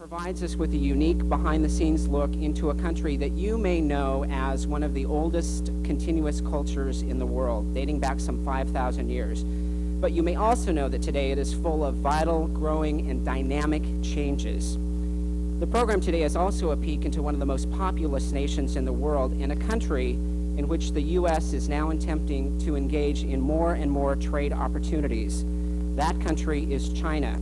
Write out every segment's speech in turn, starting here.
provides us with a unique behind-the-scenes look into a country that you may know as one of the oldest continuous cultures in the world, dating back some 5,000 years. But you may also know that today it is full of vital, growing, and dynamic changes. The program today is also a peek into one of the most populous nations in the world, and a country in which the U.S. is now attempting to engage in more and more trade opportunities. That country is China,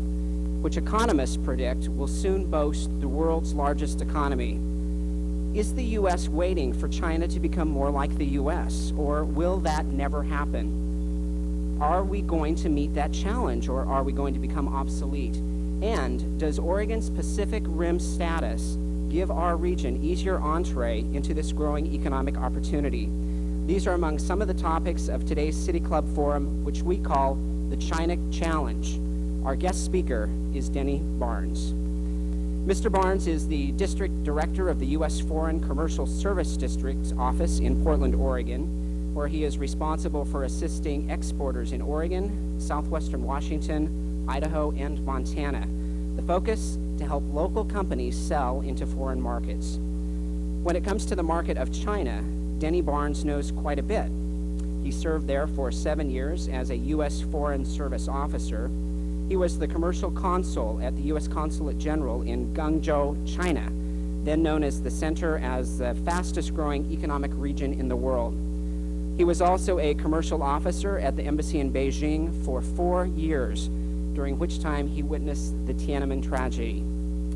which economists predict will soon boast the world's largest economy. Is the U.S. waiting for China to become more like the U.S., or will that never happen? Are we going to meet that challenge, or are we going to become obsolete? And does Oregon's Pacific Rim status give our region easier entree into this growing economic opportunity? These are among some of the topics of today's City Club Forum, which we call the China Challenge. Our guest speaker is Denny Barnes. Mr. Barnes is the District Director of the U.S. Foreign Commercial Service District's office in Portland, Oregon, where he is responsible for assisting exporters in Oregon, southwestern Washington, Idaho, and Montana. The focus, to help local companies sell into foreign markets. When it comes to the market of China, Denny Barnes knows quite a bit. He served there for 7 years as a U.S. Foreign Service officer. He was the commercial consul at the U.S. Consulate General in Guangzhou, China, then known as the center as the fastest growing economic region in the world. He was also a commercial officer at the embassy in Beijing for 4 years, during which time he witnessed the Tiananmen tragedy.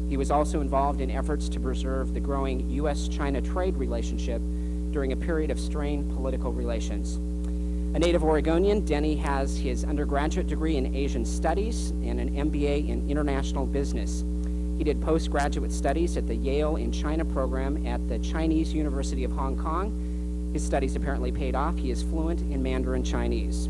He was also involved in efforts to preserve the growing U.S.-China trade relationship during a period of strained political relations. A native Oregonian, Denny has his undergraduate degree in Asian Studies and an MBA in International Business. He did postgraduate studies at the Yale in China program at the Chinese University of Hong Kong. His studies apparently paid off. He is fluent in Mandarin Chinese.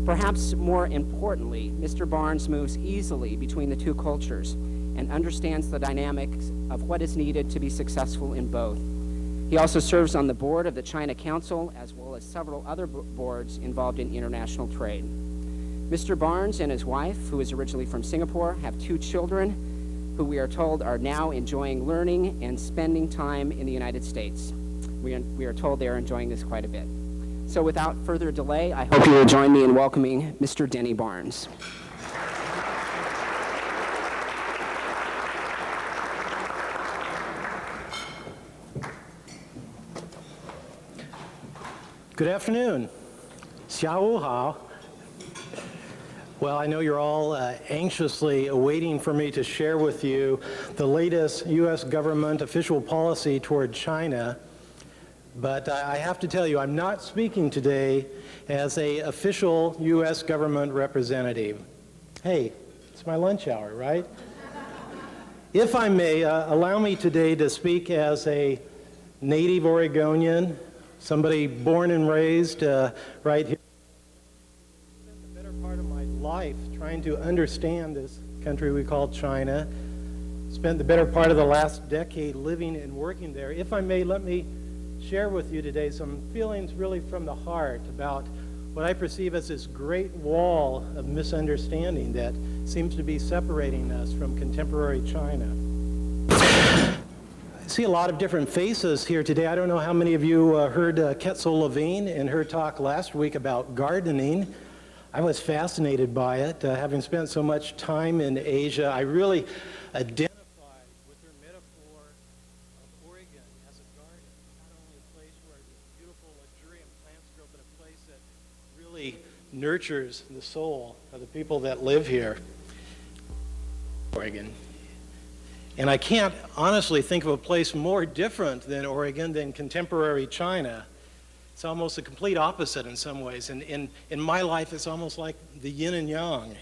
Perhaps more importantly, Mr. Barnes moves easily between the two cultures and understands the dynamics of what is needed to be successful in both. He also serves on the board of the China Council, as well as several other boards involved in international trade. Mr. Barnes and his wife, who is originally from Singapore, have 2 children who we are told are now enjoying learning and spending time in the United States. We are told they are enjoying this quite a bit. So without further delay, I hope you will join me in welcoming Mr. Denny Barnes. Good afternoon. 下午好. Well, I know you're all anxiously awaiting for me to share with you the latest U.S. government official policy toward China, but I have to tell you, I'm not speaking today as an official U.S. government representative. Hey, it's my lunch hour, right? If I may, allow me today to speak as a native Oregonian, somebody born and raised right here. I spent the better part of my life trying to understand this country we call China. Spent the better part of the last decade living and working there. If I may, let me share with you today some feelings really from the heart about what I perceive as this great wall of misunderstanding that seems to be separating us from contemporary China. I see a lot of different faces here today. I don't know how many of you heard Quetzal Levine in her talk last week about gardening. I was fascinated by it. Having spent so much time in Asia, I really identified with her metaphor of Oregon as a garden. Not only a place where beautiful, luxuriant plants grow, but a place that really nurtures the soul of the people that live here. Oregon. And I can't honestly think of a place more different than Oregon than contemporary China. It's almost the complete opposite in some ways. And in my life, it's almost like the yin and yang.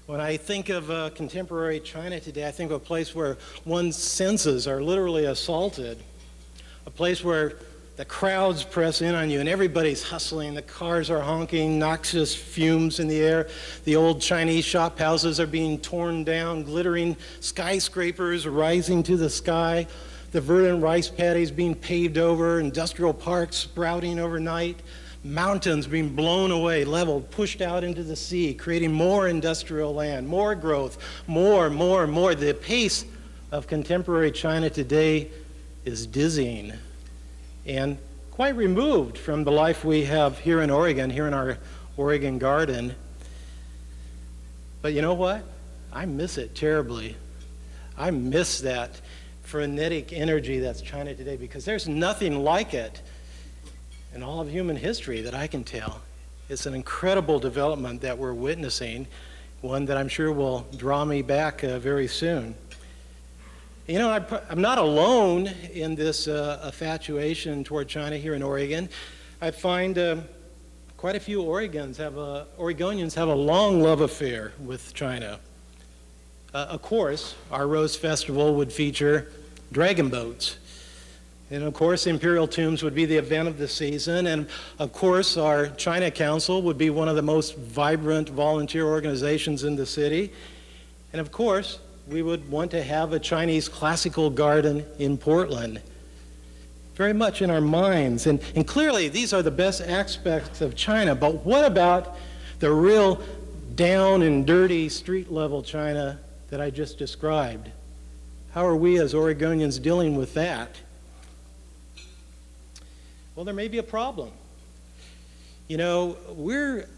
When I think of contemporary China today, I think of a place where one's senses are literally assaulted, a place where the crowds press in on you and everybody's hustling, the cars are honking, noxious fumes in the air, the old Chinese shop houses are being torn down, glittering skyscrapers rising to the sky, the verdant rice paddies being paved over, industrial parks sprouting overnight, mountains being blown away, leveled, pushed out into the sea, creating more industrial land, more growth, more. The pace of contemporary China today is dizzying and quite removed from the life we have here in Oregon, here in our Oregon garden. But you know what? I miss it terribly. I miss that frenetic energy that's China today, because there's nothing like it in all of human history that I can tell. It's an incredible development that we're witnessing, one that I'm sure will draw me back very soon. You know, I'm not alone in this infatuation toward China here in Oregon. I find quite a few Oregonians have a long love affair with China. Of course, our Rose Festival would feature dragon boats. And of course, Imperial Tombs would be the event of the season. And of course, our China Council would be one of the most vibrant volunteer organizations in the city. And of course, we would want to have a Chinese classical garden in Portland. Very much in our minds. And clearly, these are the best aspects of China. But what about the real down and dirty street level China that I just described? How are we as Oregonians dealing with that? Well, there may be a problem. You know, we're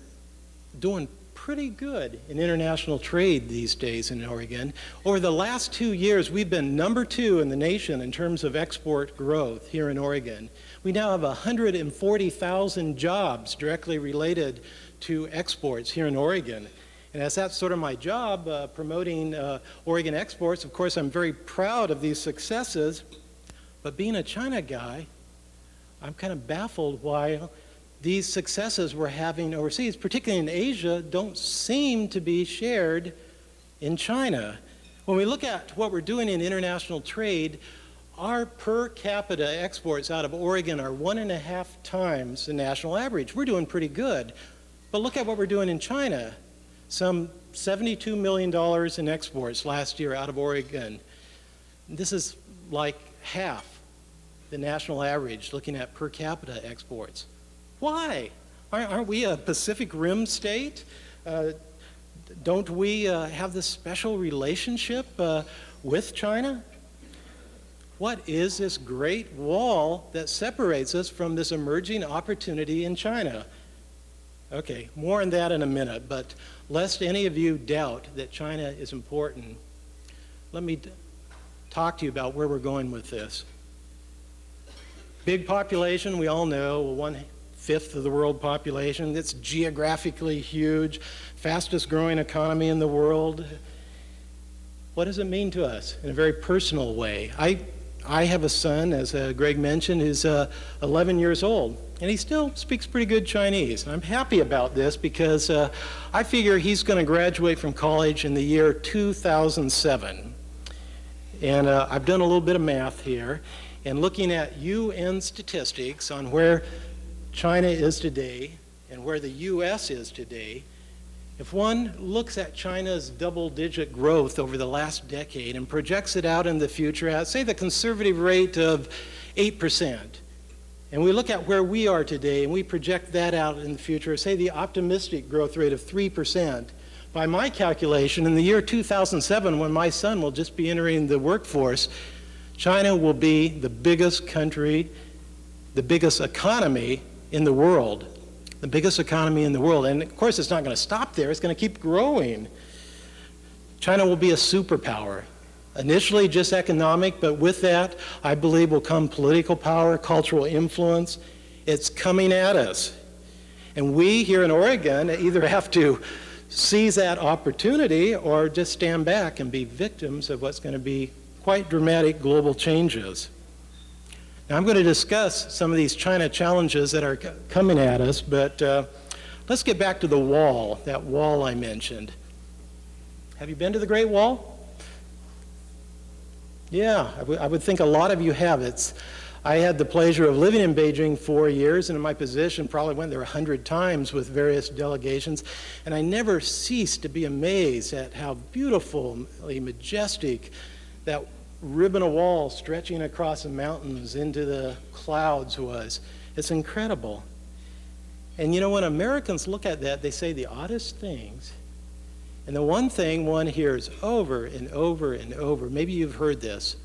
doing pretty good in international trade these days in Oregon. Over the last 2 years, we've been number 2 in the nation in terms of export growth here in Oregon. We now have 140,000 jobs directly related to exports here in Oregon. And as that's sort of my job, promoting Oregon exports, of course, I'm very proud of these successes. But being a China guy, I'm kind of baffled why these successes we're having overseas, particularly in Asia, don't seem to be shared in China. When we look at what we're doing in international trade, our per capita exports out of Oregon are 1.5 times the national average. We're doing pretty good. But look at what we're doing in China. Some $72 million in exports last year out of Oregon. This is like half the national average looking at per capita exports. Why? Aren't we a Pacific Rim state? Don't we have this special relationship with China? What is this great wall that separates us from this emerging opportunity in China? Okay, more on that in a minute, but lest any of you doubt that China is important, let me talk to you about where we're going with this. Big population, we all know, 1/5 of the world population. It's geographically huge, fastest growing economy in the world. What does it mean to us in a very personal way? I have a son, as Greg mentioned, who's 11 years old, and he still speaks pretty good Chinese. And I'm happy about this because I figure he's going to graduate from college in the year 2007. And I've done a little bit of math here, and looking at UN statistics on where China is today and where the US is today, if one looks at China's double-digit growth over the last decade and projects it out in the future at, say, the conservative rate of 8%, and we look at where we are today and we project that out in the future, say the optimistic growth rate of 3%, by my calculation, in the year 2007, when my son will just be entering the workforce, China will be the biggest country, the biggest economy in the world. The biggest economy in the world. And of course, it's not going to stop there. It's going to keep growing. China will be a superpower. Initially just economic, but with that, I believe will come political power, cultural influence. It's coming at us. And we here in Oregon either have to seize that opportunity or just stand back and be victims of what's going to be quite dramatic global changes. Now, I'm going to discuss some of these China challenges that are coming at us, but let's get back to the wall, that wall I mentioned. Have you been to the Great Wall? Yeah, I would think a lot of you have. I had the pleasure of living in Beijing 4 years, and in my position probably went there 100 times with various delegations, and I never ceased to be amazed at how beautifully majestic that ribbon of wall stretching across the mountains into the clouds was. It's incredible. And you know, when Americans look at that, they say the oddest things. And the one thing one hears over and over and over, maybe you've heard this,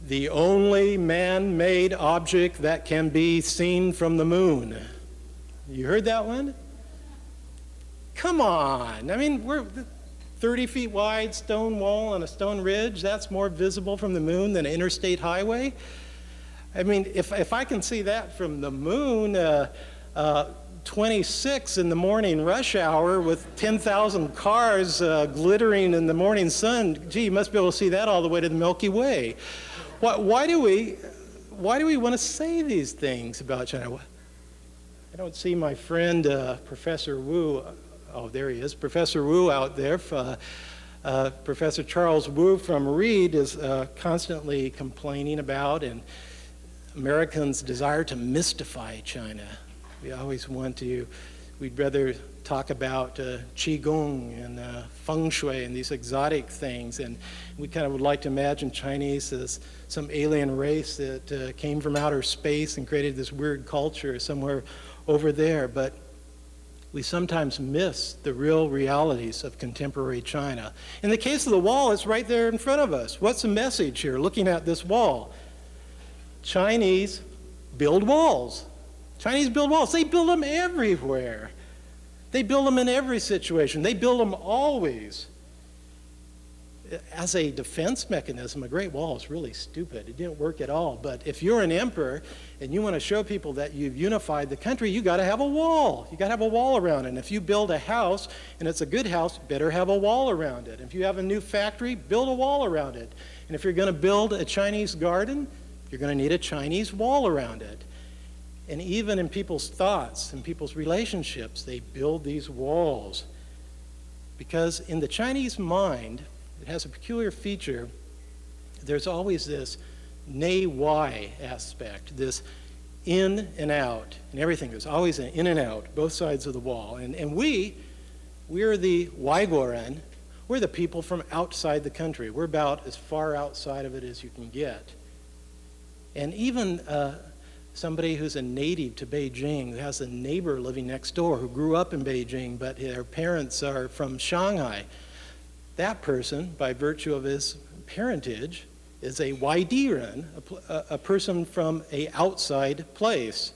the only man-made object that can be seen from the moon. You heard that one? Come on. I mean, we're 30 feet wide stone wall on a stone ridge. That's more visible from the moon than an interstate highway. I mean, if I can see that from the moon, 26 in the morning rush hour with 10,000 cars glittering in the morning sun, gee, you must be able to see that all the way to the Milky Way. Why do we want to say these things about China? I don't see my friend Professor Wu. Oh, there he is, Professor Wu out there. Professor Charles Wu from Reed is constantly complaining about and Americans' desire to mystify China. We always we'd rather talk about Qigong and Feng Shui and these exotic things, and we kind of would like to imagine Chinese as some alien race that came from outer space and created this weird culture somewhere over there, but we sometimes miss the real realities of contemporary China. In the case of the wall, it's right there in front of us. What's the message here, looking at this wall? Chinese build walls. Chinese build walls. They build them everywhere. They build them in every situation. They build them always. As a defense mechanism, a Great Wall is really stupid. It didn't work at all. But if you're an emperor and you want to show people that you've unified the country, you got to have a wall. You got to have a wall around it. And if you build a house and it's a good house, you better have a wall around it. If you have a new factory, build a wall around it. And if you're going to build a Chinese garden, you're going to need a Chinese wall around it. And even in people's thoughts and people's relationships, they build these walls. Because in the Chinese mind, it has a peculiar feature. There's always this nay-why aspect, this in and out, and everything. There's always an in and out, both sides of the wall. And we're the Waigoran. We're the people from outside the country. We're about as far outside of it as you can get. And even somebody who's a native to Beijing, who has a neighbor living next door who grew up in Beijing, but their parents are from Shanghai, that person, by virtue of his parentage, is a Waidiran, a person from an outside place.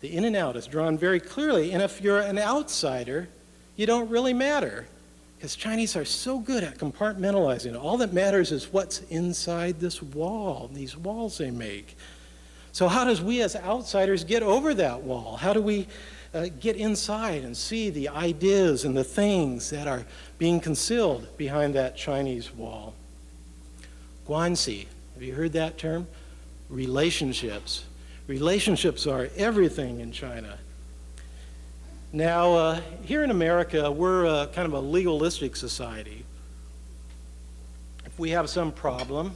The in and out is drawn very clearly, and if you're an outsider, you don't really matter, because Chinese are so good at compartmentalizing. All that matters is what's inside this wall, these walls they make. So how does we as outsiders get over that wall? How do we get inside and see the ideas and the things that are being concealed behind that Chinese wall? Guanxi, have you heard that term? Relationships. Relationships are everything in China. Now, here in America, we're kind of a legalistic society. If we have some problem,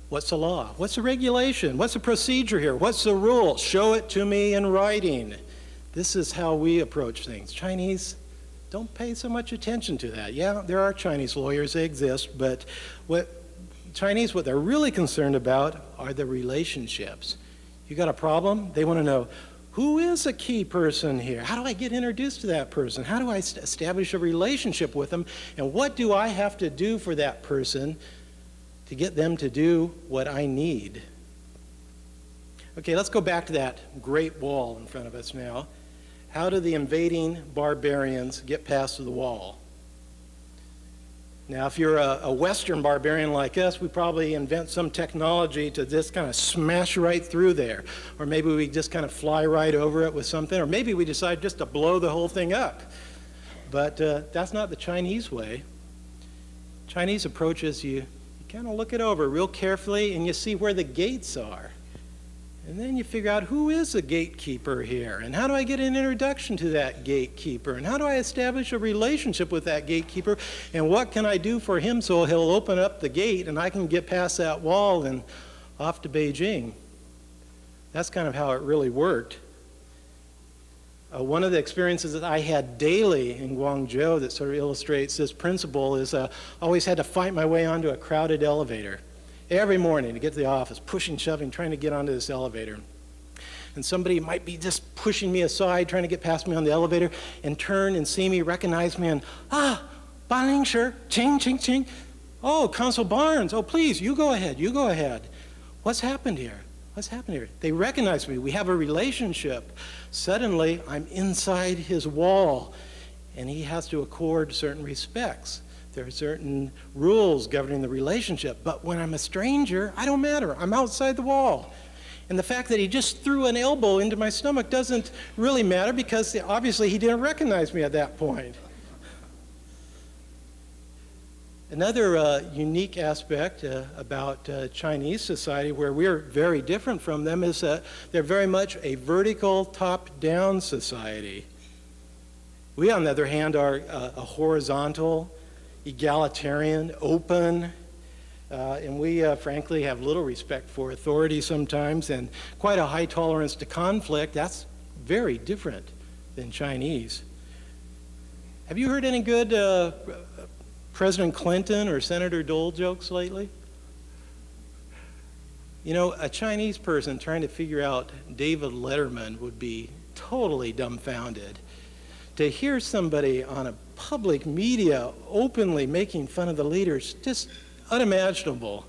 what's the law? What's the regulation? What's the procedure here? What's the rule? Show it to me in writing. This is how we approach things. Chinese don't pay so much attention to that. Yeah, there are Chinese lawyers, they exist, but what they're really concerned about are the relationships. You got a problem? They want to know, who is a key person here? How do I get introduced to that person? How do I establish a relationship with them? And what do I have to do for that person to get them to do what I need? Okay, let's go back to that Great Wall in front of us now. How do the invading barbarians get past the wall? Now, if you're a Western barbarian like us, we probably invent some technology to just kind of smash right through there. Or maybe we just kind of fly right over it with something. Or maybe we decide just to blow the whole thing up. But that's not the Chinese way. Chinese approach is you kind of look it over real carefully and you see where the gates are. And then you figure out, who is the gatekeeper here? And how do I get an introduction to that gatekeeper? And how do I establish a relationship with that gatekeeper? And what can I do for him so he'll open up the gate and I can get past that wall and off to Beijing? That's kind of how it really worked. One of the experiences that I had daily in Guangzhou that sort of illustrates this principle is I always had to fight my way onto a crowded elevator. Every morning to get to the office, pushing, shoving, trying to get onto this elevator. and somebody might be just pushing me aside, trying to get past me on the elevator, and turn and see me, recognize me, and, Ban Ling Shi, ching, ching, ching. Oh, Consul Barnes, oh, please, you go ahead, you go ahead. What's happened here? What's happened here? They recognize me. We have a relationship. Suddenly, I'm inside his wall, and he has to accord certain respects. There are certain rules governing the relationship. But when I'm a stranger, I don't matter. I'm outside the wall. And the fact that he just threw an elbow into my stomach doesn't really matter because obviously he didn't recognize me at that point. Another unique aspect about Chinese society where we're very different from them is that they're very much a vertical, top-down society. We, on the other hand, are a horizontal, egalitarian, open, and we frankly have little respect for authority sometimes and quite a high tolerance to conflict. That's very different than Chinese. Have you heard any good President Clinton or Senator Dole jokes lately? You know, a Chinese person trying to figure out David Letterman would be totally dumbfounded. To hear somebody on a public media openly making fun of the leaders, just unimaginable.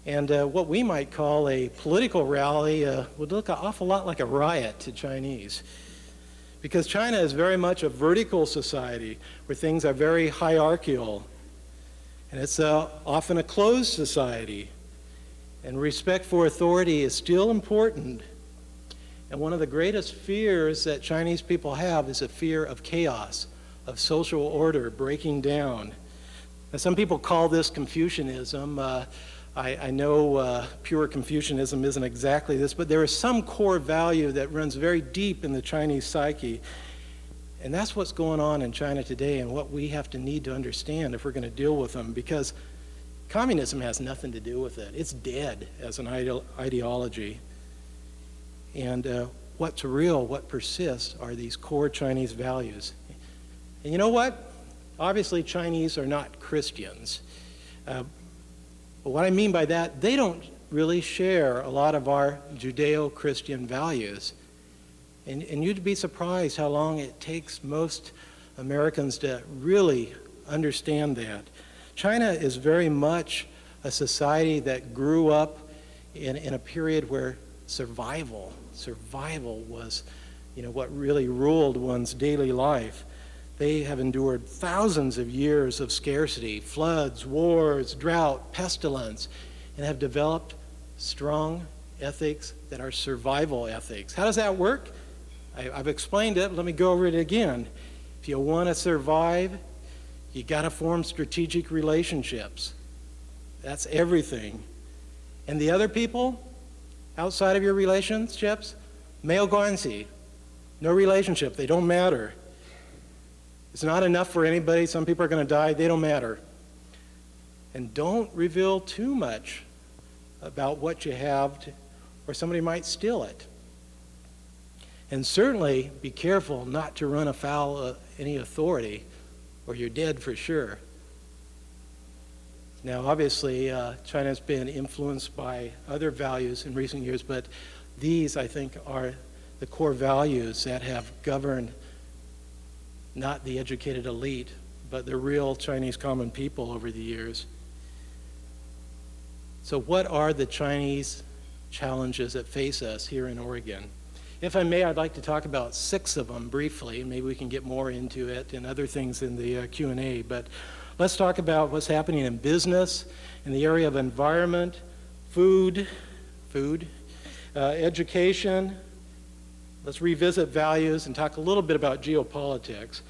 And what we might call a political rally would look an awful lot like a riot to Chinese. Because China is very much a vertical society where things are very hierarchical. And it's often a closed society. And respect for authority is still important. And one of the greatest fears that Chinese people have is a fear of chaos, of social order breaking down. Now, some people call this Confucianism. I know pure Confucianism isn't exactly this, but there is some core value that runs very deep in the Chinese psyche. And that's what's going on in China today and what we have to need to understand if we're going to deal with them, because communism has nothing to do with it. It's dead as an ideology. And what's real, what persists, are these core Chinese values. And you know what? Obviously, Chinese are not Christians. But what I mean by that, they don't really share a lot of our Judeo-Christian values. And you'd be surprised how long it takes most Americans to really understand that. China is very much a society that grew up in a period where survival was, what really ruled one's daily life. They have endured thousands of years of scarcity, floods, wars, drought, pestilence, and have developed strong ethics that are survival ethics. How does that work? I've explained it. Let me go over it again. If you want to survive, you got to form strategic relationships. That's everything. And the other people outside of your relationships, 没有关系, no relationship. They don't matter. It's not enough for anybody. Some people are going to die. They don't matter. And don't reveal too much about what you have, or somebody might steal it. And certainly be careful not to run afoul of any authority, or you're dead for sure. Now, obviously, China's been influenced by other values in recent years, but these, I think, are the core values that have governed not the educated elite, but the real Chinese common people over the years. So what are the Chinese challenges that face us here in Oregon? If I may, I'd like to talk about 6 of them briefly. Maybe we can get more into it and other things in the Q&A, but let's talk about what's happening in business, in the area of environment, food, education. Let's revisit values and talk a little bit about geopolitics.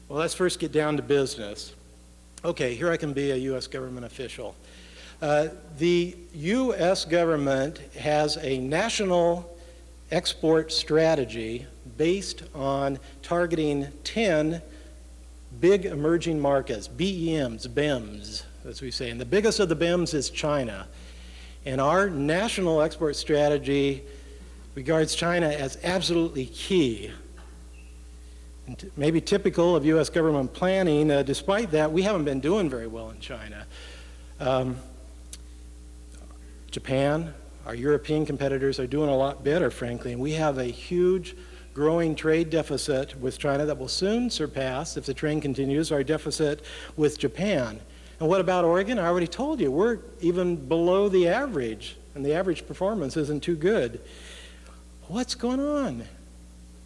Well, let's first get down to business. Okay, here I can be a U.S. government official. The U.S. government has a national export strategy based on targeting 10 big emerging markets, BEMs, BEMs, as we say. And the biggest of the BEMs is China. And our national export strategy regards China as absolutely key. And maybe typical of U.S. government planning. Despite that, we haven't been doing very well in China. Japan, Our European competitors are doing a lot better, frankly, and we have a huge growing trade deficit with China that will soon surpass, if the trend continues, our deficit with Japan. And what about Oregon? I already told you, we're even below the average, and the average performance isn't too good. What's going on?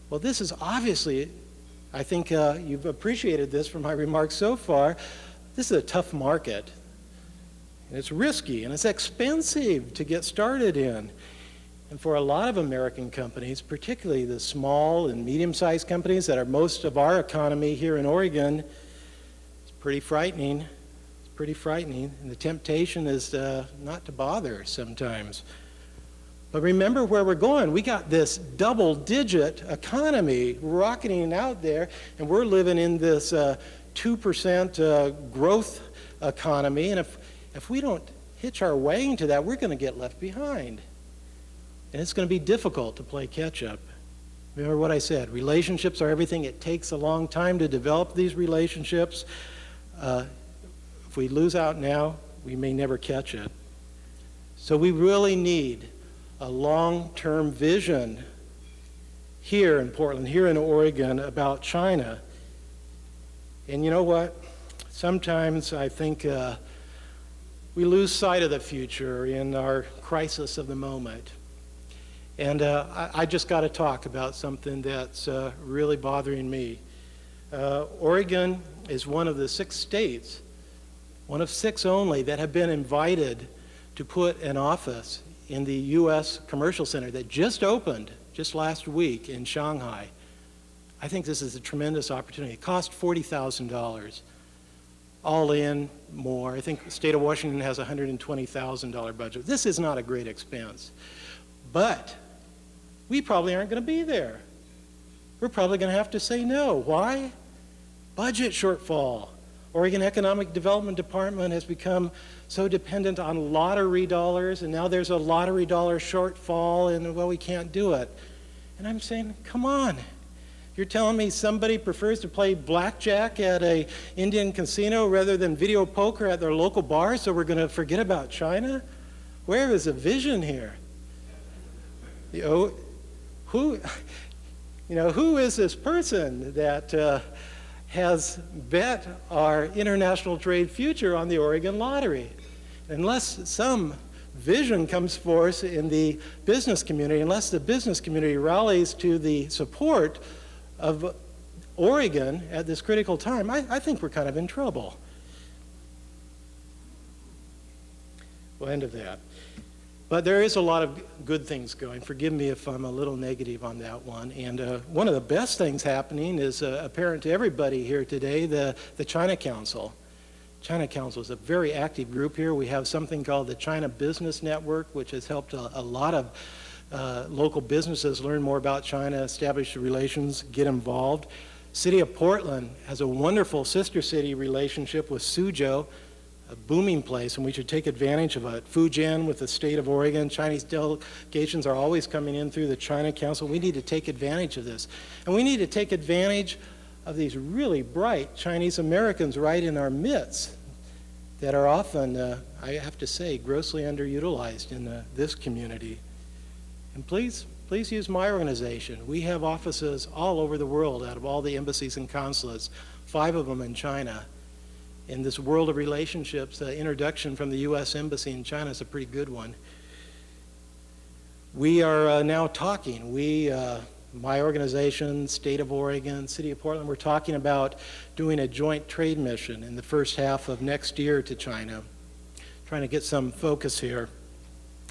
Well, this is obviously, I think you've appreciated this from my remarks so far, this is a tough market. And it's risky, and it's expensive to get started in. And for a lot of American companies, particularly the small and medium-sized companies that are most of our economy here in Oregon, it's pretty frightening. It's pretty frightening, and the temptation is not to bother sometimes. But remember where we're going. We got this double-digit economy rocketing out there, and we're living in this 2% growth economy. And if we don't hitch our wagon to that, we're going to get left behind. And it's going to be difficult to play catch-up. Remember what I said, relationships are everything. It takes a long time to develop these relationships. If we lose out now, we may never catch it. So we really need a long-term vision here in Portland, here in Oregon, about China. And you know what? Sometimes I think we lose sight of the future in our crisis of the moment. And I just got to talk about something that's really bothering me. Oregon is one of the 6 states, one of 6 only, that have been invited to put an office in the U.S. Commercial Center that just opened just last week in Shanghai. I think this is a tremendous opportunity. It cost $40,000, all in more. I think the state of Washington has a $120,000 budget. This is not a great expense, but we probably aren't going to be there. We're probably going to have to say no. Why? Budget shortfall. Oregon Economic Development Department has become so dependent on lottery dollars, and now there's a lottery dollar shortfall, and well, we can't do it. And I'm saying, come on. You're telling me somebody prefers to play blackjack at an Indian casino rather than video poker at their local bar, so we're going to forget about China? Where is the vision here? Who is this person that has bet our international trade future on the Oregon lottery? Unless some vision comes forth in the business community, unless the business community rallies to the support of Oregon at this critical time, I think we're kind of in trouble. We'll end of that. But there is a lot of good things going. Forgive me if I'm a little negative on that one. And one of the best things happening is apparent to everybody here today, the China Council. China Council is a very active group here. We have something called the China Business Network, which has helped a lot of local businesses learn more about China, establish relations, get involved. City of Portland has a wonderful sister city relationship with Suzhou, a booming place, and we should take advantage of it. Fujian with the state of Oregon, Chinese delegations are always coming in through the China Council. We need to take advantage of this. And we need to take advantage of these really bright Chinese Americans right in our midst that are often, I have to say, grossly underutilized in this community. And please use my organization. We have offices all over the world out of all the embassies and consulates, 5 of them in China. In this world of relationships, the introduction from the U.S. Embassy in China is a pretty good one. We are now talking, my organization, State of Oregon, City of Portland, we're talking about doing a joint trade mission in the first half of next year to China, trying to get some focus here.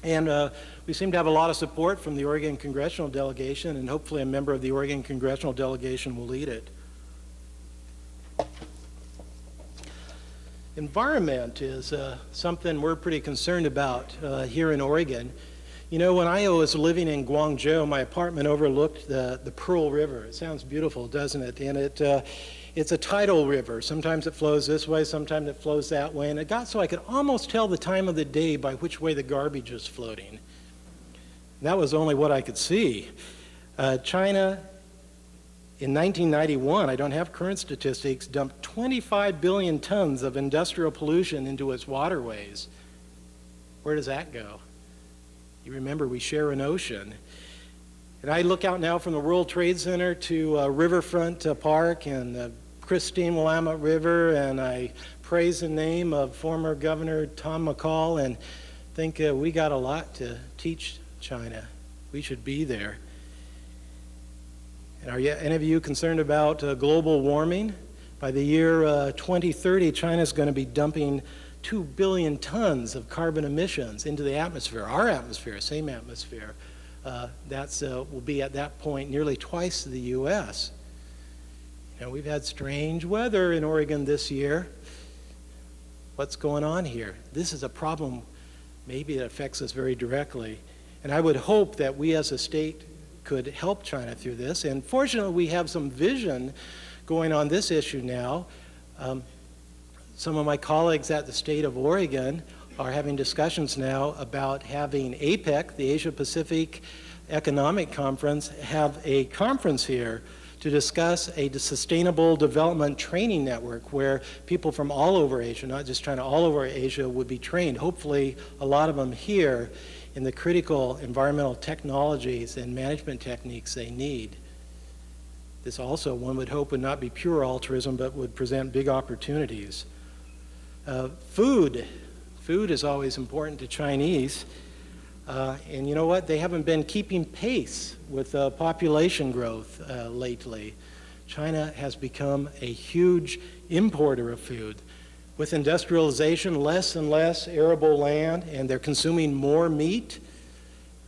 And we seem to have a lot of support from the Oregon Congressional Delegation, and hopefully a member of the Oregon Congressional Delegation will lead it. Environment is something we're pretty concerned about here in Oregon. You know, when I was living in Guangzhou, my apartment overlooked the Pearl River. It sounds beautiful, doesn't it? And it's a tidal river. Sometimes it flows this way, sometimes it flows that way. And it got so I could almost tell the time of the day by which way the garbage was floating. And that was only what I could see. China, in 1991, I don't have current statistics, dumped 25 billion tons of industrial pollution into its waterways. Where does that go? You remember, we share an ocean. And I look out now from the World Trade Center to Riverfront Park and the pristine Willamette River, and I praise the name of former Governor Tom McCall and think we got a lot to teach China. We should be there. And are any of you concerned about global warming? By the year 2030, China's going to be dumping 2 billion tons of carbon emissions into the atmosphere, our atmosphere, same atmosphere. Will be at that point nearly twice the U.S. We've had strange weather in Oregon this year. What's going on here? This is a problem maybe that affects us very directly. And I would hope that we as a state could help China through this. And fortunately, we have some vision going on this issue now. Some of my colleagues at the state of Oregon are having discussions now about having APEC, the Asia Pacific Economic Conference, have a conference here to discuss a sustainable development training network where people from all over Asia, not just China, all over Asia would be trained, hopefully a lot of them here, in the critical environmental technologies and management techniques they need. This also, one would hope, would not be pure altruism, but would present big opportunities. Food. Food is always important to Chinese. And you know what? They haven't been keeping pace with population growth lately. China has become a huge importer of food. With industrialization, less and less arable land, and they're consuming more meat.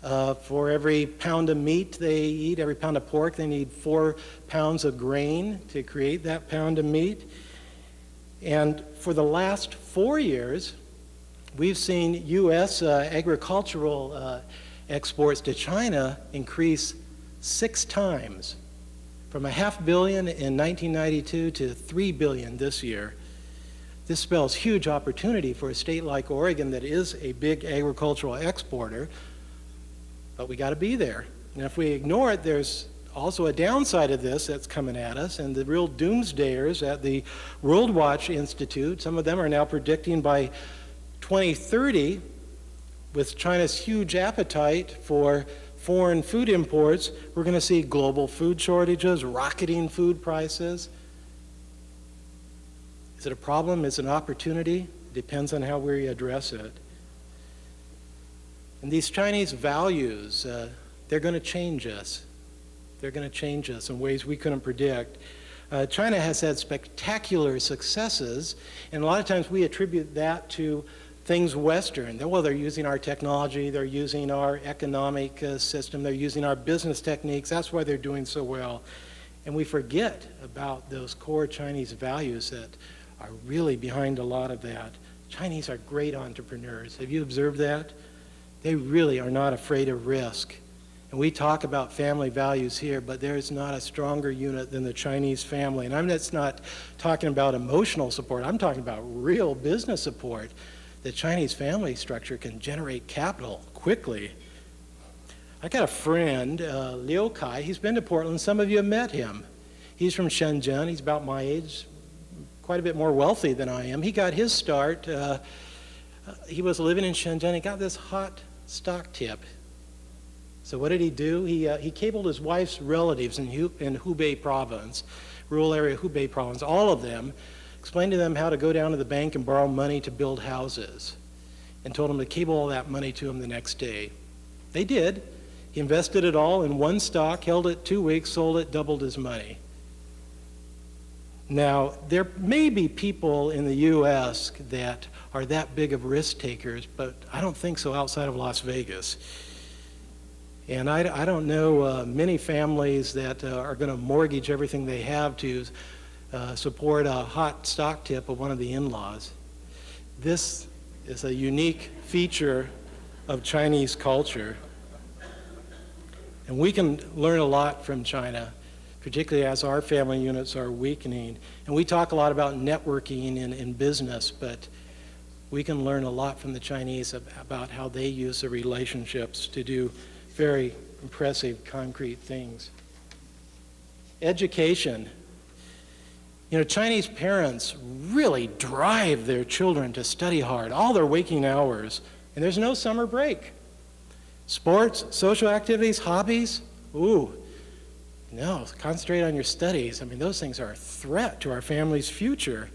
For every pound of meat they eat, every pound of pork, they need 4 pounds of grain to create that pound of meat. And for the last 4 years, we've seen U.S. agricultural exports to China increase 6 times, from $500 million in 1992 to $3 billion this year. This spells huge opportunity for a state like Oregon that is a big agricultural exporter, but we got to be there. And if we ignore it, there's also a downside of this that's coming at us, and the real doomsdayers at the World Watch Institute, some of them are now predicting by 2030, with China's huge appetite for foreign food imports, we're going to see global food shortages, rocketing food prices. Is it a problem? Is it an opportunity? It depends on how we address it. And these Chinese values, they're going to change us. They're going to change us in ways we couldn't predict. China has had spectacular successes, and a lot of times we attribute that to things Western. Well, they're using our technology, they're using our economic system, they're using our business techniques. That's why they're doing so well. And we forget about those core Chinese values that are really behind a lot of that. Chinese are great entrepreneurs. Have you observed that? They really are not afraid of risk. And we talk about family values here, but there is not a stronger unit than the Chinese family. And I'm just not talking about emotional support. I'm talking about real business support. The Chinese family structure can generate capital quickly. I got a friend, Liu Kai. He's been to Portland. Some of you have met him. He's from Shenzhen. He's about my age, quite a bit more wealthy than I am. He got his start. He was living in Shenzhen. He got this hot stock tip. So what did he do? He cabled his wife's relatives in Hubei province, rural area Hubei province, all of them, explained to them how to go down to the bank and borrow money to build houses, and told them to cable all that money to him the next day. They did. He invested it all in one stock, held it 2 weeks, sold it, doubled his money. Now, there may be people in the U.S. that are that big of risk takers, but I don't think so outside of Las Vegas. And I don't know many families that are going to mortgage everything they have to support a hot stock tip of one of the in-laws. This is a unique feature of Chinese culture. And we can learn a lot from China, particularly as our family units are weakening. And we talk a lot about networking in business, but we can learn a lot from the Chinese about how they use the relationships to do very impressive, concrete things. Education. You know, Chinese parents really drive their children to study hard, all their waking hours, and there's no summer break. Sports, social activities, hobbies? Ooh, no, concentrate on your studies. I mean, those things are a threat to our family's future.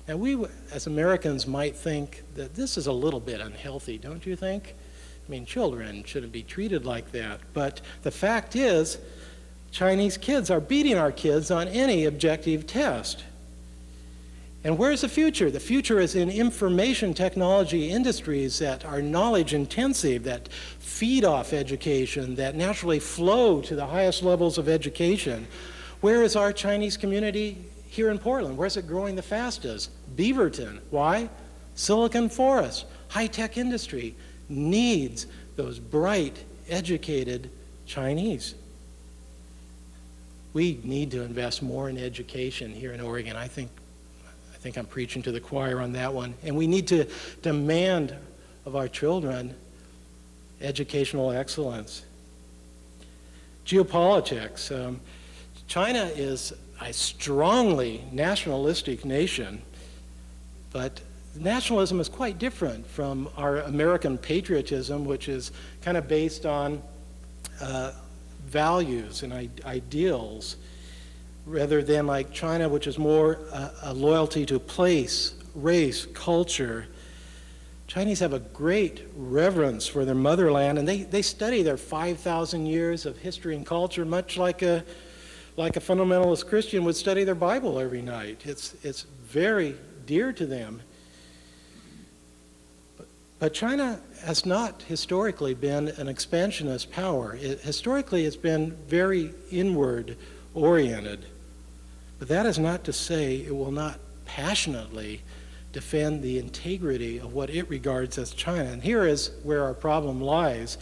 Now, we, as Americans, might think that this is a little bit unhealthy, don't you think? I mean, children shouldn't be treated like that. But the fact is, Chinese kids are beating our kids on any objective test. And where's the future? The future is in information technology industries that are knowledge intensive, that feed off education, that naturally flow to the highest levels of education. Where is our Chinese community here in Portland? Where's it growing the fastest? Beaverton. Why? Silicon Forest, high-tech industry needs those bright, educated Chinese. We need to invest more in education here in Oregon. I think I'm preaching to the choir on that one. And we need to demand of our children educational excellence. Geopolitics. China is a strongly nationalistic nation, but nationalism is quite different from our American patriotism, which is kind of based on values and ideals, rather than like China, which is more a loyalty to place, race, culture. Chinese have a great reverence for their motherland, and they study their 5,000 years of history and culture much like a fundamentalist Christian would study their Bible every night. It's very dear to them. But China has not historically been an expansionist power. Historically, it's been very inward oriented. But that is not to say it will not passionately defend the integrity of what it regards as China. And here is where our problem lies,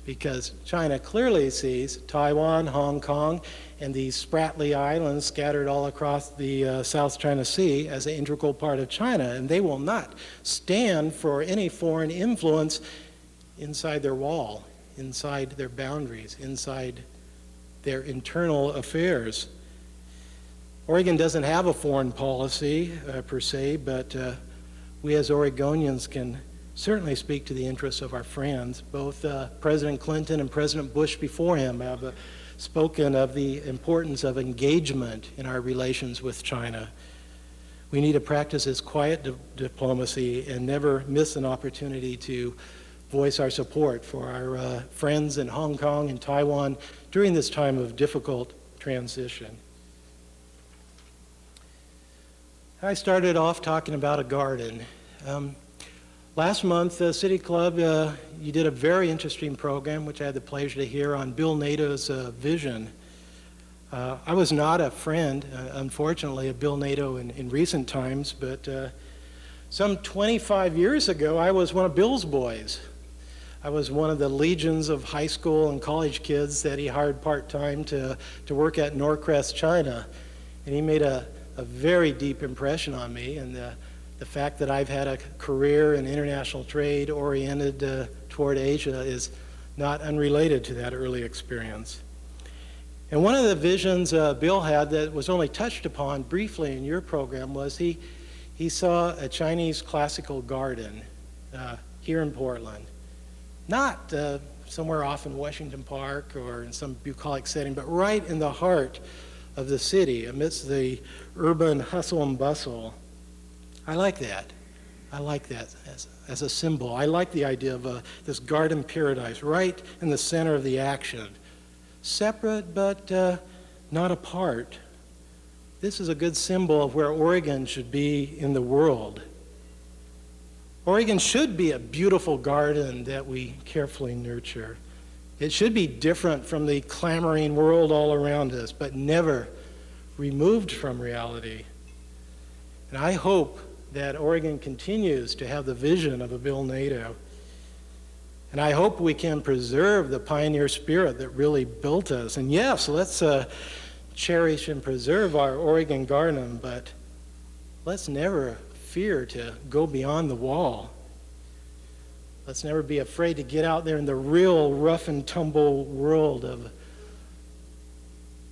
because China clearly sees Taiwan, Hong Kong, and these Spratly Islands scattered all across the South China Sea as an integral part of China, and they will not stand for any foreign influence inside their wall, inside their boundaries, inside their internal affairs. Oregon doesn't have a foreign policy per se, but we as Oregonians can certainly speak to the interests of our friends. Both President Clinton and President Bush before him have spoken of the importance of engagement in our relations with China. We need to practice this quiet diplomacy and never miss an opportunity to voice our support for our friends in Hong Kong and Taiwan during this time of difficult transition. I started off talking about a garden. Last month, the City Club, you did a very interesting program, which I had the pleasure to hear, on Bill Nato's vision. I was not a friend, unfortunately, of Bill Nato in recent times, but some 25 years ago, I was one of Bill's boys. I was one of the legions of high school and college kids that he hired part-time to work at Norcrest, China. And he made a very deep impression on me, and the fact that I've had a career in international trade oriented toward Asia is not unrelated to that early experience. And one of the visions Bill had that was only touched upon briefly in your program was he saw a Chinese classical garden here in Portland. Not somewhere off in Washington Park or in some bucolic setting, but right in the heart of the city, amidst the urban hustle and bustle. I like that. I like that as a symbol. I like the idea of this garden paradise right in the center of the action. Separate, but not apart. This is a good symbol of where Oregon should be in the world. Oregon should be a beautiful garden that we carefully nurture. It should be different from the clamoring world all around us, but never removed from reality. And I hope that Oregon continues to have the vision of a Bill Nato. And I hope we can preserve the pioneer spirit that really built us. And yes, let's cherish and preserve our Oregon garden, but let's never fear to go beyond the wall. Let's never be afraid to get out there in the real rough and tumble world of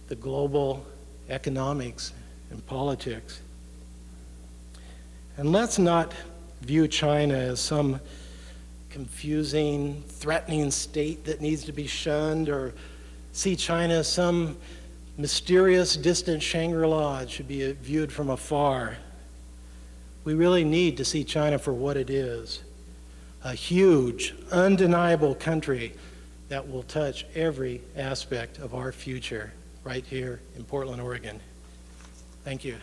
the global economics and politics. And let's not view China as some confusing, threatening state that needs to be shunned, or see China as some mysterious, distant Shangri-La that should be viewed from afar. We really need to see China for what it is, a huge, undeniable country that will touch every aspect of our future right here in Portland, Oregon. Thank you.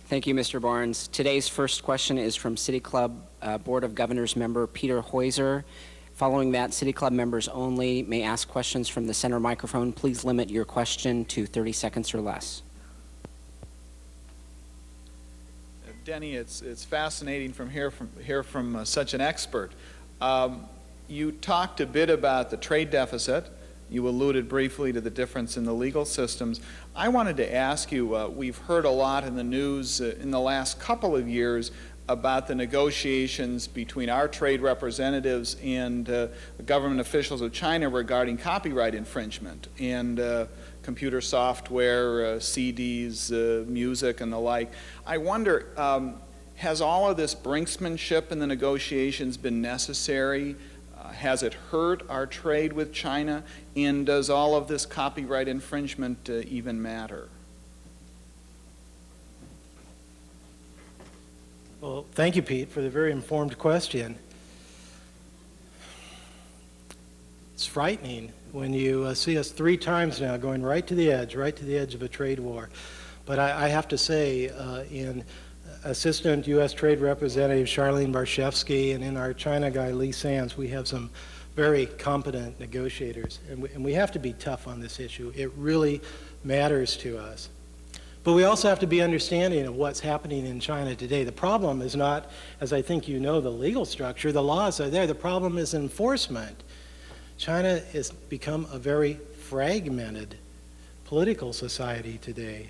Thank you, Mr. Barnes. Today's first question is from City Club Board of Governors member Peter Heuser. Following that, City Club members only may ask questions from the center microphone. Please limit your question to 30 seconds or less. Denny, it's fascinating to hear from such an expert. You talked a bit about the trade deficit. You alluded briefly to the difference in the legal systems. I wanted to ask you, we've heard a lot in the news in the last couple of years about the negotiations between our trade representatives and the government officials of China regarding copyright infringement and computer software, CDs, music, and the like. I wonder, has all of this brinksmanship in the negotiations been necessary? Has it hurt our trade with China? And does all of this copyright infringement even matter? Well, thank you, Pete, for the very informed question. It's frightening when you see us 3 times now going right to the edge of a trade war. But I have to say, in Assistant U.S. Trade Representative Charlene Barshevsky and in our China guy Lee Sands, we have some very competent negotiators. And we have to be tough on this issue. It really matters to us. But we also have to be understanding of what's happening in China today. The problem is not, as I think you know, the legal structure. The laws are there. The problem is enforcement. China has become a very fragmented political society today.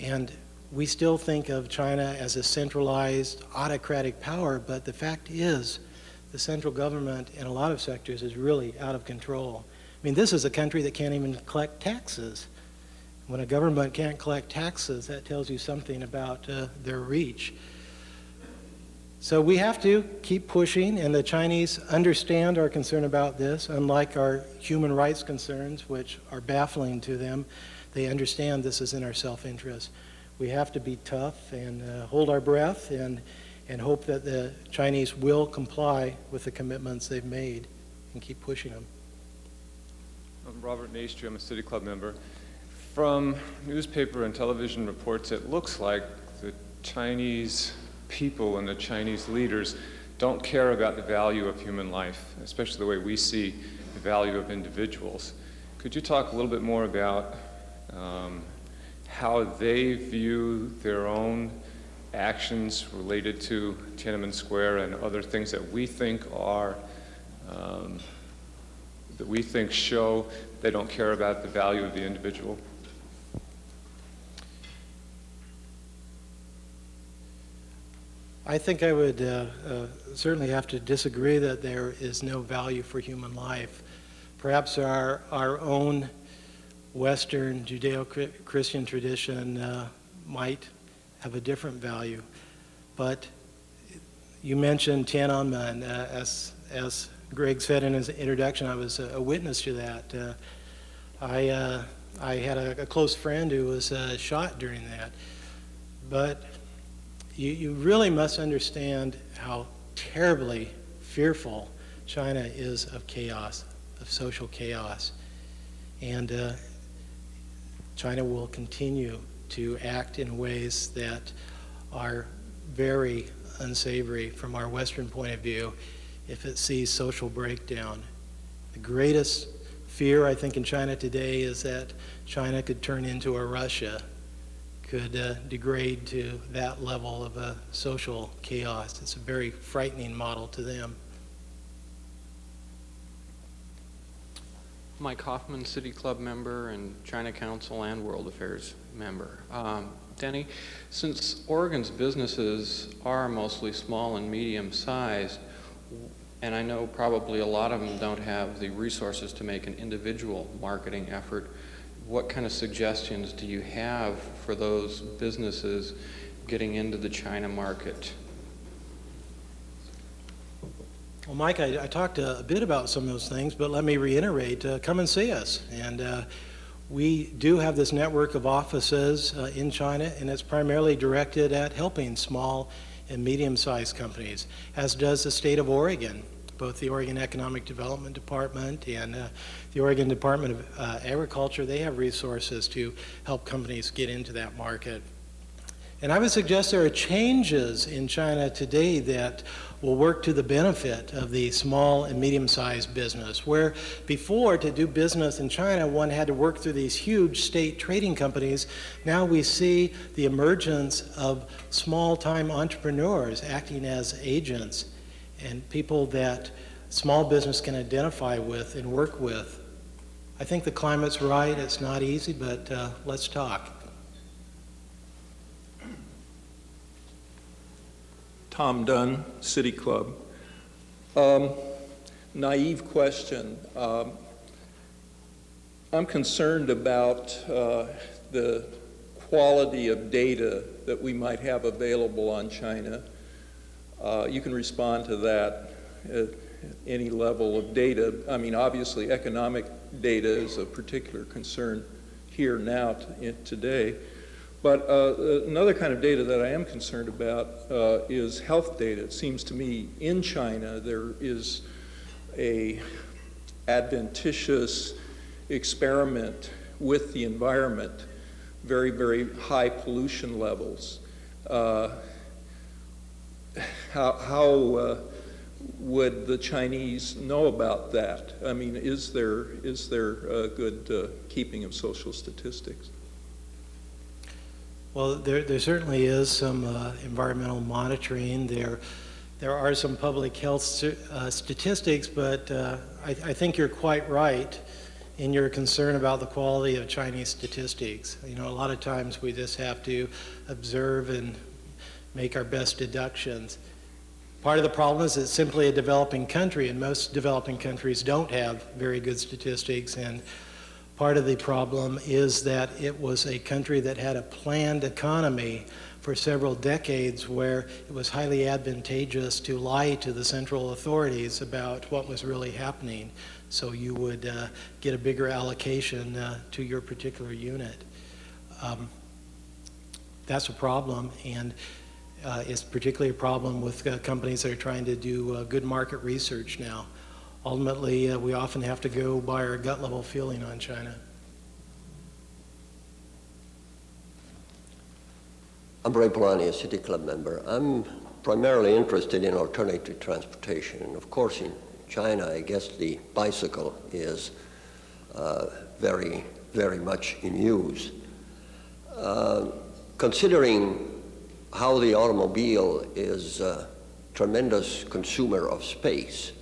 And we still think of China as a centralized autocratic power, but the fact is the central government in a lot of sectors is really out of control. I mean, this is a country that can't even collect taxes. When a government can't collect taxes, that tells you something about their reach. So we have to keep pushing, and the Chinese understand our concern about this, unlike our human rights concerns, which are baffling to them. They understand this is in our self-interest. We have to be tough and hold our breath and hope that the Chinese will comply with the commitments they've made and keep pushing them. I'm Robert Nastry. I'm a City Club member. From newspaper and television reports, it looks like the Chinese people and the Chinese leaders don't care about the value of human life, especially the way we see the value of individuals. Could you talk a little bit more about how they view their own actions related to Tiananmen Square and other things that we think are, that we think show they don't care about the value of the individual? I think I would certainly have to disagree that there is no value for human life. Perhaps our own Western Judeo-Christian tradition might have a different value. But you mentioned Tiananmen. As Greg said in his introduction, I was a witness to that. I had a close friend who was shot during that. But you really must understand how terribly fearful China is of chaos, of social chaos. And China will continue to act in ways that are very unsavory from our Western point of view if it sees social breakdown. The greatest fear, I think, in China today is that China could turn into a Russia, could degrade to that level of social chaos. It's a very frightening model to them. Mike Hoffman, City Club member and China Council and World Affairs member. Denny, since Oregon's businesses are mostly small and medium-sized, And I know probably a lot of them don't have the resources to make an individual marketing effort. What kind of suggestions do you have for those businesses getting into the China market? Well, Mike, I talked a bit about some of those things, but let me reiterate, come and see us. And we do have this network of offices in China, and it's primarily directed at helping small and medium-sized companies, as does the state of Oregon. Both the Oregon Economic Development Department and the Oregon Department of Agriculture, they have resources to help companies get into that market. And I would suggest there are changes in China today that will work to the benefit of the small and medium-sized business, where before, to do business in China, one had to work through these huge state trading companies. Now we see the emergence of small-time entrepreneurs acting as agents and people that small business can identify with and work with. I think the climate's right. It's not easy, but let's talk. Tom Dunn, City Club. Naive question. I'm concerned about the quality of data that we might have available on China. You can respond to that at any level of data. I mean, obviously, economic data is a particular concern here now today. But another kind of data that I am concerned about is health data. It seems to me in China there is a adventitious experiment with the environment, very, very high pollution levels. How would the Chinese know about that? I mean, is there a good keeping of social statistics? Well, there certainly is some environmental monitoring. There are some public health statistics, but I think you're quite right in your concern about the quality of Chinese statistics. You know, a lot of times we just have to observe and make our best deductions. Part of the problem is it's simply a developing country, and most developing countries don't have very good statistics. And part of the problem is that it was a country that had a planned economy for several decades where it was highly advantageous to lie to the central authorities about what was really happening, so you would get a bigger allocation to your particular unit. That's a problem, and it's particularly a problem with companies that are trying to do good market research now. Ultimately, we often have to go by our gut level feeling on China. I'm Ray Polani, a City Club member. I'm primarily interested in alternative transportation. And of course, in China, I guess the bicycle is very, very much in use. Considering how the automobile is a tremendous consumer of space,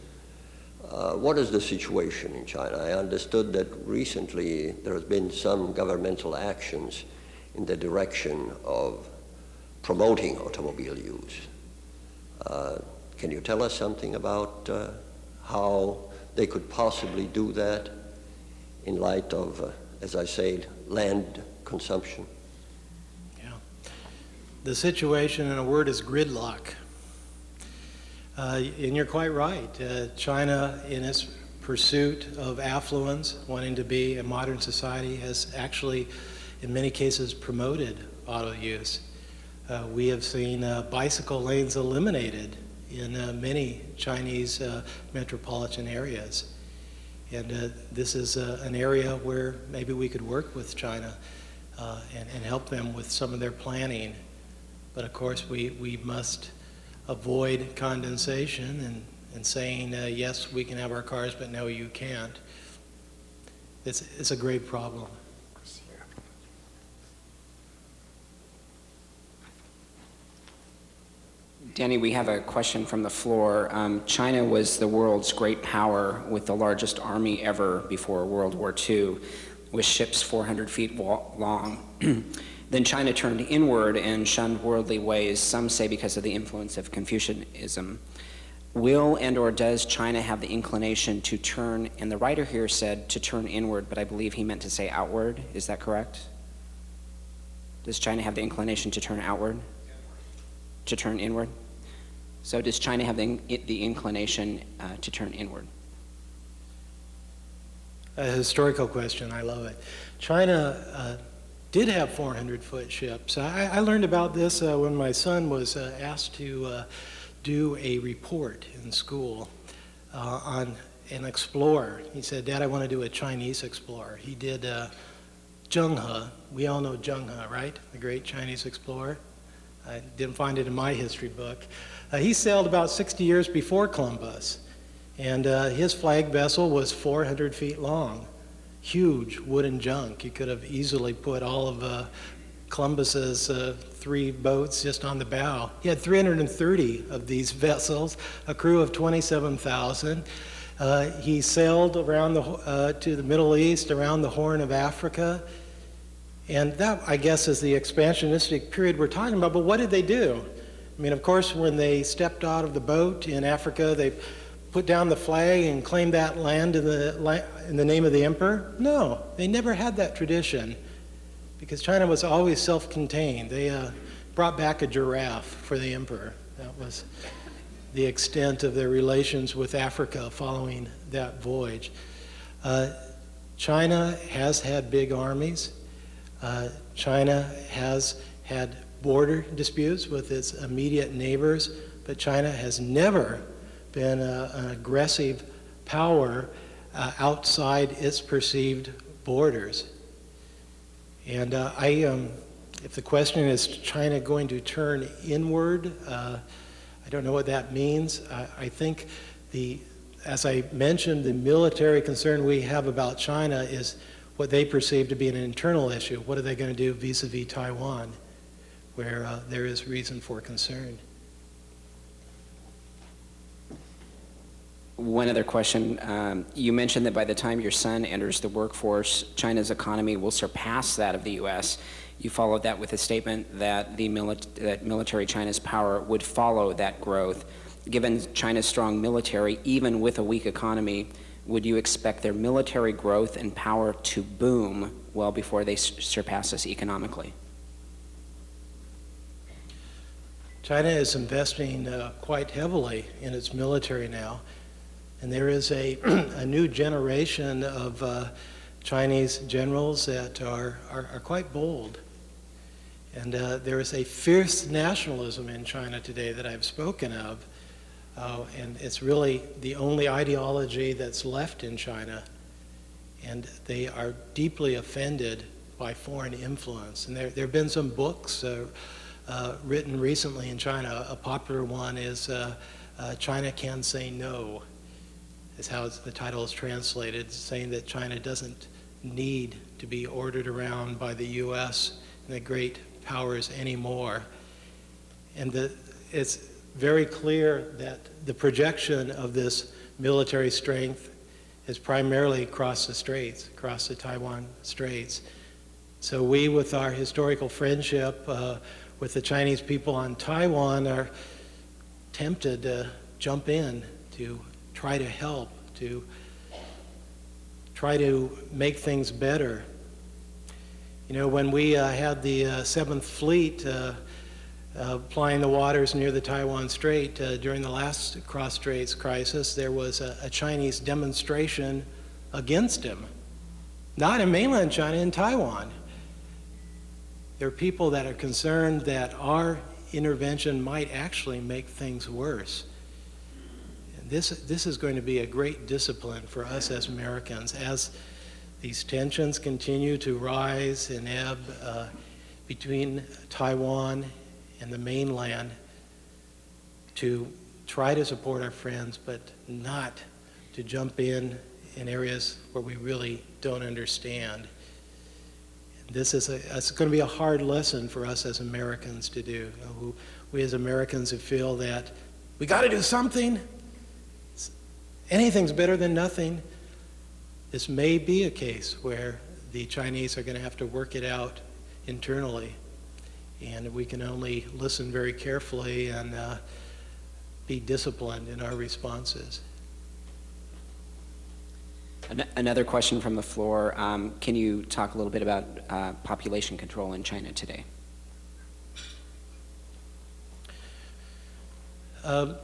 what is the situation in China? I understood that recently there has been some governmental actions in the direction of promoting automobile use. Can you tell us something about how they could possibly do that in light of, as I said, land consumption? Yeah. The situation, in a word, is gridlock. And you're quite right. China, in its pursuit of affluence, wanting to be a modern society, has actually, in many cases, promoted auto use. We have seen bicycle lanes eliminated in many Chinese metropolitan areas. And this is an area where maybe we could work with China and help them with some of their planning. But of course, we must avoid condensation and saying, yes, we can have our cars, but no, you can't. It's a great problem. Denny, we have a question from the floor. China was the world's great power with the largest army ever before World War II, with ships 400 feet long. Then China turned inward and shunned worldly ways, some say because of the influence of Confucianism. Will and or does China have the inclination to turn, and the writer here said to turn inward, but I believe he meant to say outward. Is that correct? Does China have the inclination to turn outward? To turn inward? So does China have the inclination to turn inward? A historical question, I love it. China did have 400-foot ships. I learned about this when my son was asked to do a report in school on an explorer. He said, "Dad, I want to do a Chinese explorer." He did Zheng He. We all know Zheng He, right? The great Chinese explorer. I didn't find it in my history book. He sailed about 60 years before Columbus, and his flag vessel was 400 feet long. Huge wooden junk. You could have easily put all of Columbus's 3 boats just on the bow. He had 330 of these vessels, a crew of 27,000. He sailed around to the Middle East, around the Horn of Africa. And that, I guess, is the expansionistic period we're talking about. But what did they do? I mean, of course, when they stepped out of the boat in Africa, they put down the flag and claimed that land in the name of the emperor? No, they never had that tradition, because China was always self-contained. They brought back a giraffe for the emperor. That was the extent of their relations with Africa following that voyage. China has had big armies. China has had border disputes with its immediate neighbors, but China has never been an aggressive power outside its perceived borders. And if the question is China going to turn inward, I don't know what that means. I think as I mentioned, the military concern we have about China is what they perceive to be an internal issue. What are they going to do vis-a-vis Taiwan, where there is reason for concern? One other question. You mentioned that by the time your son enters the workforce, China's economy will surpass that of the U.S. You followed that with a statement that that military China's power would follow that growth. Given China's strong military, even with a weak economy, would you expect their military growth and power to boom well before they surpass us economically? China is investing quite heavily in its military now. And there is a new generation of Chinese generals that are quite bold. And there is a fierce nationalism in China today that I've spoken of. And it's really the only ideology that's left in China. And they are deeply offended by foreign influence. And there have been some books written recently in China. A popular one is China Can Say No, is how the title is translated, saying that China doesn't need to be ordered around by the U.S. and the great powers anymore. And it's very clear that the projection of this military strength is primarily across the straits, across the Taiwan Straits. So we, with our historical friendship with the Chinese people on Taiwan, are tempted to jump in to try to help, to try to make things better. You know, when we had the 7th Fleet plying the waters near the Taiwan Strait during the last cross-straits crisis, there was a Chinese demonstration against him. Not in mainland China, in Taiwan. There are people that are concerned that our intervention might actually make things worse. This is going to be a great discipline for us as Americans as these tensions continue to rise and ebb between Taiwan and the mainland, to try to support our friends, but not to jump in areas where we really don't understand. It's going to be a hard lesson for us as Americans to do. We as Americans who feel that we got to do something. Anything's better than nothing. This may be a case where the Chinese are going to have to work it out internally. And we can only listen very carefully and be disciplined in our responses. Another question from the floor. Can you talk a little bit about population control in China today?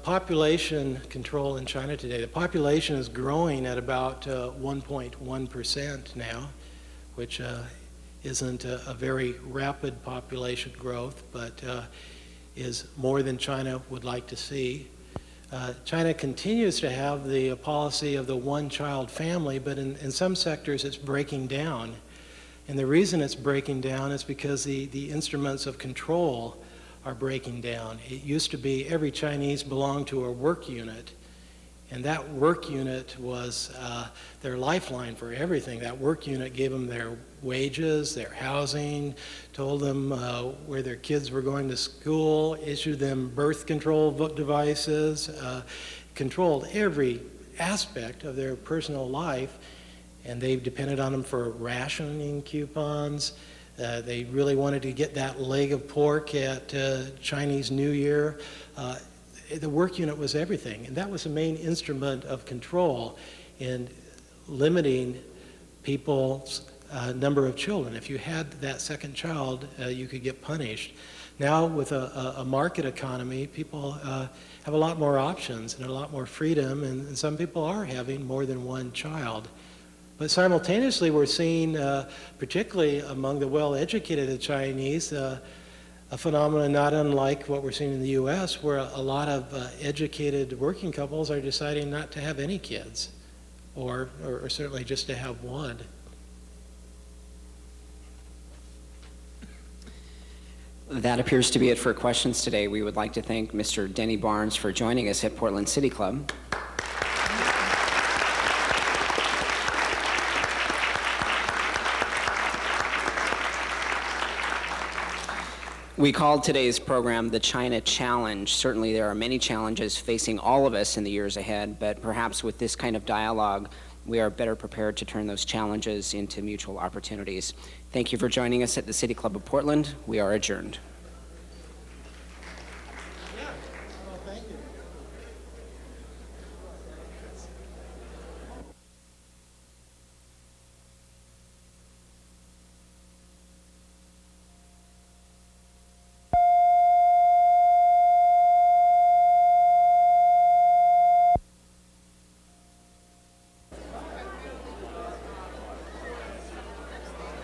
Population control in China today. The population is growing at about 1.1% now, which isn't a very rapid population growth, but is more than China would like to see. China continues to have the policy of the one-child family, but in some sectors it's breaking down. And the reason it's breaking down is because the instruments of control are breaking down. It used to be every Chinese belonged to a work unit, and that work unit was their lifeline for everything. That work unit gave them their wages, their housing, told them where their kids were going to school, issued them birth control devices, controlled every aspect of their personal life, and they depended on them for rationing coupons. They really wanted to get that leg of pork at Chinese New Year. The work unit was everything, and that was the main instrument of control in limiting people's number of children. If you had that second child, you could get punished. Now, with a market economy, people have a lot more options and a lot more freedom, and some people are having more than one child. But simultaneously, we're seeing, particularly among the well-educated Chinese, a phenomenon not unlike what we're seeing in the U.S., where a lot of educated working couples are deciding not to have any kids, or certainly just to have one. That appears to be it for questions today. We would like to thank Mr. Denny Barnes for joining us at Portland City Club. We called today's program the China Challenge. Certainly there are many challenges facing all of us in the years ahead, but perhaps with this kind of dialogue, we are better prepared to turn those challenges into mutual opportunities. Thank you for joining us at the City Club of Portland. We are adjourned. Yeah, well, thank you.